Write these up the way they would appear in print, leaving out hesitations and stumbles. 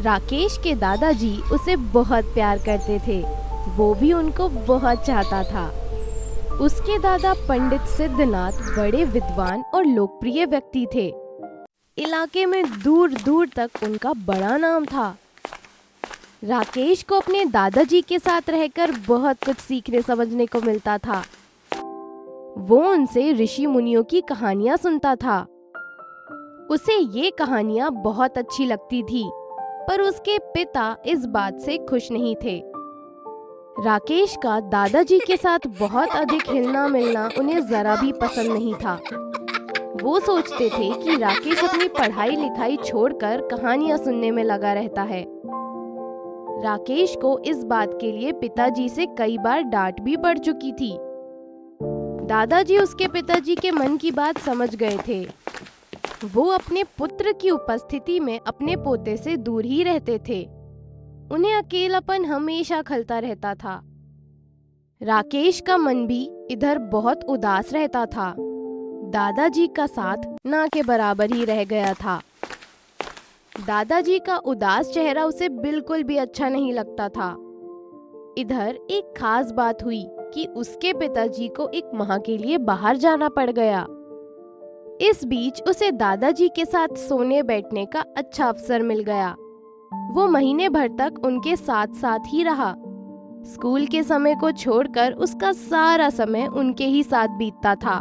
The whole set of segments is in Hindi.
राकेश के दादाजी उसे बहुत प्यार करते थे। वो भी उनको बहुत चाहता था। उसके दादा पंडित सिद्धनाथ बड़े विद्वान और लोकप्रिय व्यक्ति थे। इलाके में दूर दूर तक उनका बड़ा नाम था। राकेश को अपने दादाजी के साथ रहकर बहुत कुछ सीखने समझने को मिलता था। वो उनसे ऋषि मुनियों की कहानियां सुनता था। उसे ये कहानियां बहुत अच्छी लगती थी, पर उसके पिता इस बात से खुश नहीं थे। राकेश का दादाजी के साथ बहुत अधिक हिलना मिलना उन्हें जरा भी पसंद नहीं था। वो सोचते थे कि राकेश अपनी पढ़ाई लिखाई छोड़कर कहानियां सुनने में लगा रहता है। राकेश को इस बात के लिए पिताजी से कई बार डांट भी पड़ चुकी थी। दादाजी उसके पिताजी के मन की बात समझ गए थे। वो अपने पुत्र की उपस्थिति में अपने पोते से दूर ही रहते थे। उन्हें अकेलापन हमेशा खलता रहता था। राकेश का मन भी इधर बहुत उदास रहता था। दादाजी का साथ ना के बराबर ही रह गया था। दादाजी का उदास चेहरा उसे बिल्कुल भी अच्छा नहीं लगता था। इधर एक खास बात हुई कि उसके पिताजी को एक माह के लिए बाहर जाना पड़ गया। इस बीच उसे दादाजी के साथ सोने बैठने का अच्छा अवसर मिल गया। वो महीने भर तक उनके साथ साथ ही रहा। स्कूल के समय को छोड़कर उसका सारा समय उनके ही साथ बीतता था।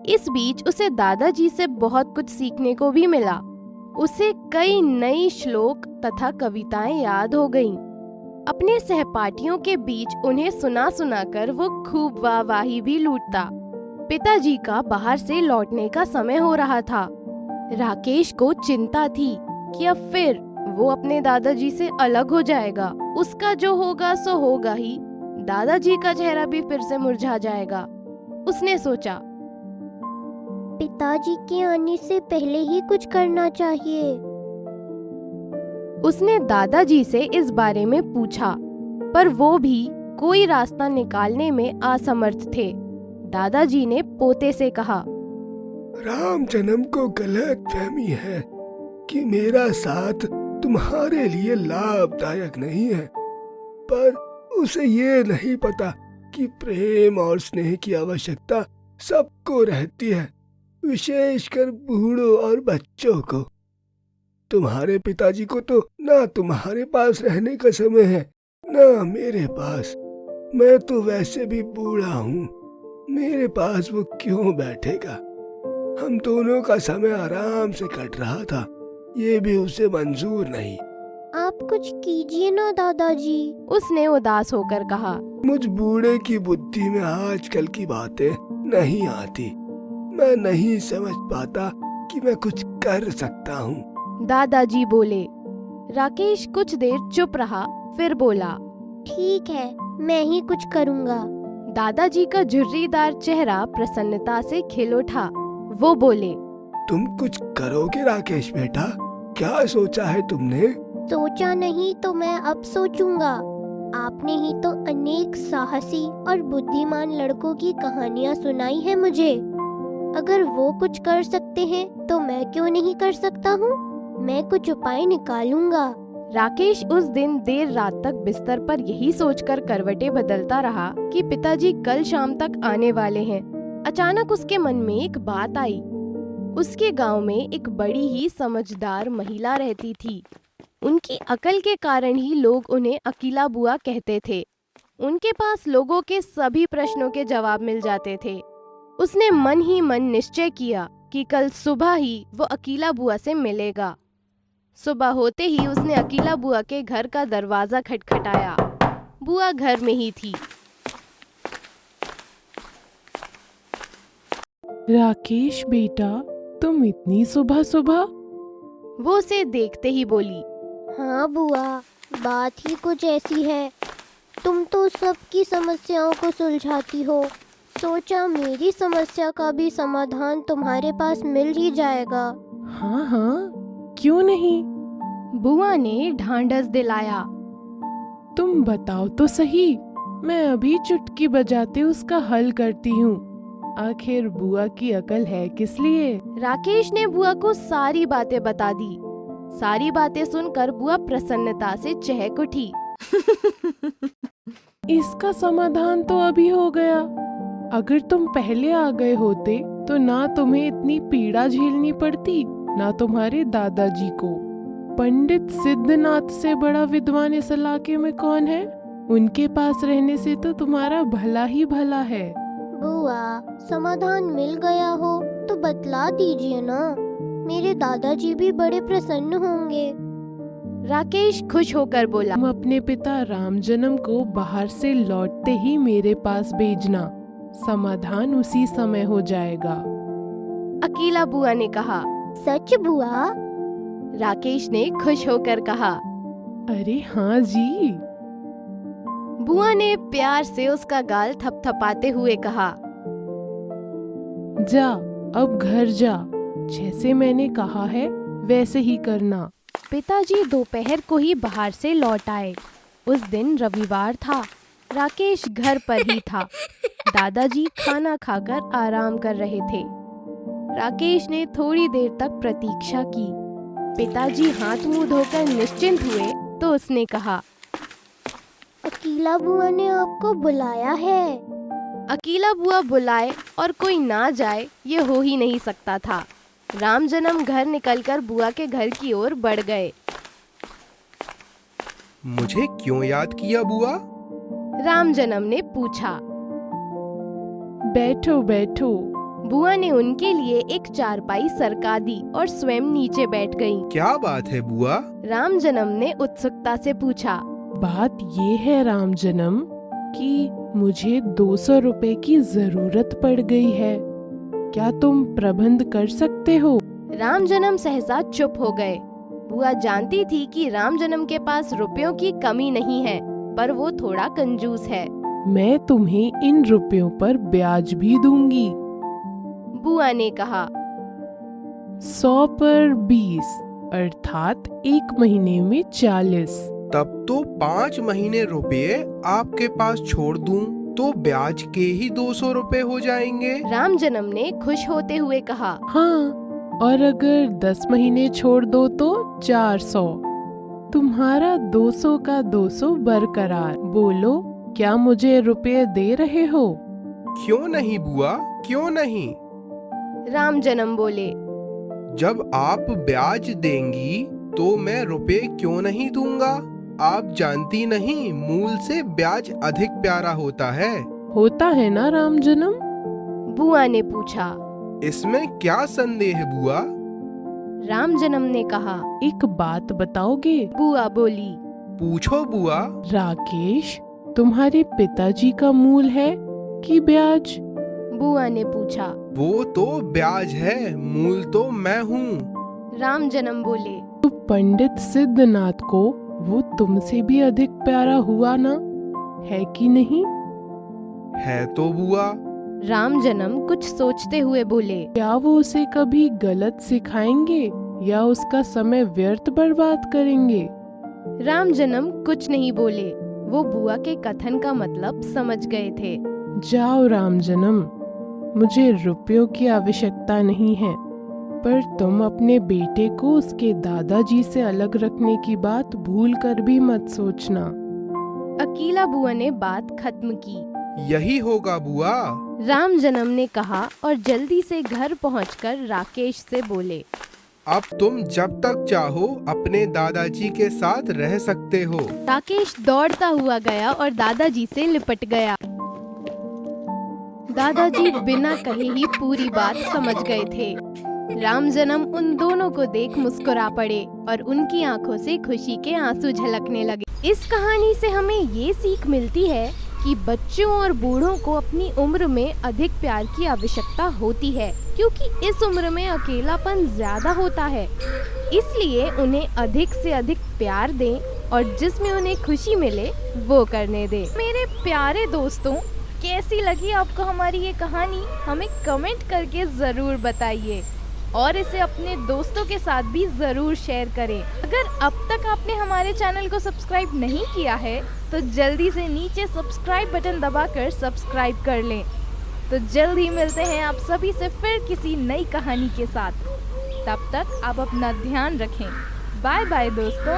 इस बीच उसे दादाजी से बहुत कुछ सीखने को भी मिला। उसे कई नई श्लोक तथा कविताएं याद हो गईं। अपने सहपाठियों के बीच उन्हें सुना सुनाकर वो खूब वाहवाही भी लूटता। पिताजी का बाहर से लौटने का समय हो रहा था। राकेश को चिंता थी कि अब फिर वो अपने दादाजी से अलग हो जाएगा। उसका जो होगा सो होगा ही। दादाजी का चेहरा भी फिर से मुरझा जाएगा। उसने सोचा, पिताजी के आने से पहले ही कुछ करना चाहिए। उसने दादाजी से इस बारे में पूछा, पर वो भी कोई रास्ता निकालने में असमर्थ थे। दादाजी ने पोते से कहा, राम जन्म को गलत फहमी है कि मेरा साथ तुम्हारे लिए लाभदायक नहीं है, पर उसे ये नहीं पता कि प्रेम और स्नेह की आवश्यकता सबको रहती है, विशेषकर बूढ़ों और बच्चों को। तुम्हारे पिताजी को तो ना तुम्हारे पास रहने का समय है, ना मेरे पास। मैं तो वैसे भी बूढ़ा हूँ, मेरे पास वो क्यों बैठेगा। हम दोनों का समय आराम से कट रहा था, ये भी उसे मंजूर नहीं। आप कुछ कीजिए ना दादाजी, उसने उदास होकर कहा। मुझ बूढ़े की बुद्धि में आजकल की बातें नहीं आती। मैं नहीं समझ पाता कि मैं कुछ कर सकता हूँ। दादाजी बोले। राकेश कुछ देर चुप रहा, फिर बोला, ठीक है, मैं ही कुछ करूँगा। दादाजी का झुर्रीदार चेहरा प्रसन्नता से खिल उठा। वो बोले, तुम कुछ करोगे राकेश बेटा? क्या सोचा है तुमने? सोचा नहीं तो मैं अब सोचूंगा। आपने ही तो अनेक साहसी और बुद्धिमान लड़कों की कहानियाँ सुनाई है मुझे। अगर वो कुछ कर सकते हैं तो मैं क्यों नहीं कर सकता हूँ? मैं कुछ उपाय निकालूंगा। राकेश उस दिन देर रात तक बिस्तर पर यही सोचकर करवटें बदलता रहा कि पिताजी कल शाम तक आने वाले हैं। अचानक उसके मन में एक बात आई। उसके गांव में एक बड़ी ही समझदार महिला रहती थी। उनकी अकल के कारण ही लोग उन्हें अकीला बुआ कहते थे। उनके पास लोगों के सभी प्रश्नों के जवाब मिल जाते थे। उसने मन ही मन निश्चय किया कि कल सुबह ही वो अकीला बुआ से मिलेगा। सुबह होते ही उसने अकीला बुआ के घर का दरवाजा खटखटाया। बुआ घर में ही थी। राकेश बेटा, तुम इतनी सुबह सुबह? वो उसे देखते ही बोली, हाँ बुआ, बात ही कुछ ऐसी है। तुम तो सबकी समस्याओं को सुलझाती हो। सोचा मेरी समस्या का भी समाधान तुम्हारे पास मिल ही जाएगा। हाँ हाँ, क्यों नहीं? बुआ ने ढांढस दिलाया। तुम बताओ तो सही, मैं अभी चुटकी बजाते उसका हल करती हूँ। आखिर बुआ की अकल है किस लिए? राकेश ने बुआ को सारी बातें बता दी। सारी बातें सुनकर बुआ प्रसन्नता से चहक उठी। इसका समाधान तो अभी हो गया। अगर तुम पहले आ गए होते तो ना तुम्हें इतनी पीड़ा झेलनी पड़ती, ना तुम्हारे दादाजी को। पंडित सिद्धनाथ से बड़ा विद्वान इस इलाके में कौन है? उनके पास रहने से तो तुम्हारा भला ही भला है। बुआ, समाधान मिल गया हो तो बतला दीजिए ना, मेरे दादाजी भी बड़े प्रसन्न होंगे। राकेश खुश होकर बोला। तुम अपने पिता रामजन्म को बाहर से लौटते ही मेरे पास भेजना, समाधान उसी समय हो जाएगा। अकीला बुआ ने कहा। सच बुआ? राकेश ने खुश होकर कहा। अरे हाँ जी। बुआ ने प्यार से उसका गाल थपथपाते हुए कहा। जा, अब घर जा, जैसे मैंने कहा है वैसे ही करना। पिताजी दोपहर को ही बाहर से लौट आए। उस दिन रविवार था। राकेश घर पर ही था। दादाजी खाना खाकर आराम कर रहे थे। राकेश ने थोड़ी देर तक प्रतीक्षा की। पिताजी हाथ मुंह धोकर निश्चिंत हुए तो उसने कहा, अकीला बुआ ने आपको बुलाया है। अकीला बुआ बुलाए और कोई ना जाए, ये हो ही नहीं सकता था। रामजन्म घर निकलकर बुआ के घर की ओर बढ़ गए। मुझे क्यों याद किया बुआ? रामजन्म ने पूछा। बैठो बैठो। बुआ ने उनके लिए एक चारपाई सरका दी और स्वयं नीचे बैठ गईं। क्या बात है बुआ? रामजन्म ने उत्सुकता से पूछा। बात ये है रामजन्म कि मुझे 200 रुपए की जरूरत पड़ गई है। क्या तुम प्रबंध कर सकते हो? रामजन्म सहसा चुप हो गए। बुआ जानती थी कि रामजन्म के पास रुपयों की कमी नहीं है, पर वो थोड़ा कंजूस है। मैं तुम्हें इन रुपयों पर ब्याज भी दूंगी। बुआ ने कहा। 100 पर 20, अर्थात 1 महीने में 40। तब तो 5 महीने रुपये आपके पास छोड़ दूं तो ब्याज के ही 200 रुपए हो जाएंगे। रामजन्म ने खुश होते हुए कहा। हाँ, और अगर 10 महीने छोड़ दो तो 400। तुम्हारा 200 का 200 बरकरार। बोलो, क्या मुझे रुपए दे रहे हो? क्यों नहीं बुआ, क्यों नहीं? रामजन्म बोले। जब आप ब्याज देंगी तो मैं रुपए क्यों नहीं दूंगा? आप जानती नहीं, मूल से ब्याज अधिक प्यारा होता है। होता है ना रामजन्म? बुआ ने पूछा। इसमें क्या संदेह बुआ? रामजन्म ने कहा। एक बात बताओगे? बुआ बोली। पूछो बुआ। राकेश, तुम्हारे पिताजी का मूल है कि ब्याज? बुआ ने पूछा। वो तो ब्याज है, मूल तो मैं हूँ। रामजन्म बोले। तो पंडित सिद्धनाथ को वो तुमसे भी अधिक प्यारा हुआ ना, है कि नहीं? है तो बुआ। रामजन्म कुछ सोचते हुए बोले। क्या वो उसे कभी गलत सिखाएंगे या उसका समय व्यर्थ बर्बाद करेंगे? रामजन्म कुछ नहीं बोले। वो बुआ के कथन का मतलब समझ गए थे। जाओ रामजन्म, मुझे रुपयों की आवश्यकता नहीं है, पर तुम अपने बेटे को उसके दादाजी से अलग रखने की बात भूल कर भी मत सोचना। अकीला बुआ ने बात खत्म की। यही होगा बुआ। रामजन्म ने कहा और जल्दी से घर पहुंचकर राकेश से बोले। अब तुम जब तक चाहो अपने दादाजी के साथ रह सकते हो। राकेश दौड़ता हुआ गया और दादाजी से लिपट गया। दादाजी बिना कहे ही पूरी बात समझ गए थे। रामजन्म उन दोनों को देख मुस्कुरा पड़े और उनकी आंखों से खुशी के आंसू झलकने लगे। इस कहानी से हमें ये सीख मिलती है कि बच्चों और बूढ़ों को अपनी उम्र में अधिक प्यार की आवश्यकता होती है, क्योंकि इस उम्र में अकेलापन ज्यादा होता है। इसलिए उन्हें अधिक से अधिक प्यार दें और जिसमें उन्हें खुशी मिले वो करने दें। मेरे प्यारे दोस्तों, कैसी लगी आपको हमारी ये कहानी? हमें कमेंट करके ज़रूर बताइए और इसे अपने दोस्तों के साथ भी ज़रूर शेयर करें। अगर अब तक आपने हमारे चैनल को सब्सक्राइब नहीं किया है तो जल्दी से नीचे सब्सक्राइब बटन दबाकर सब्सक्राइब कर लें। तो जल्द ही मिलते हैं आप सभी से फिर किसी नई कहानी के साथ। तब तक आप अपना ध्यान रखें। बाय बाय दोस्तों।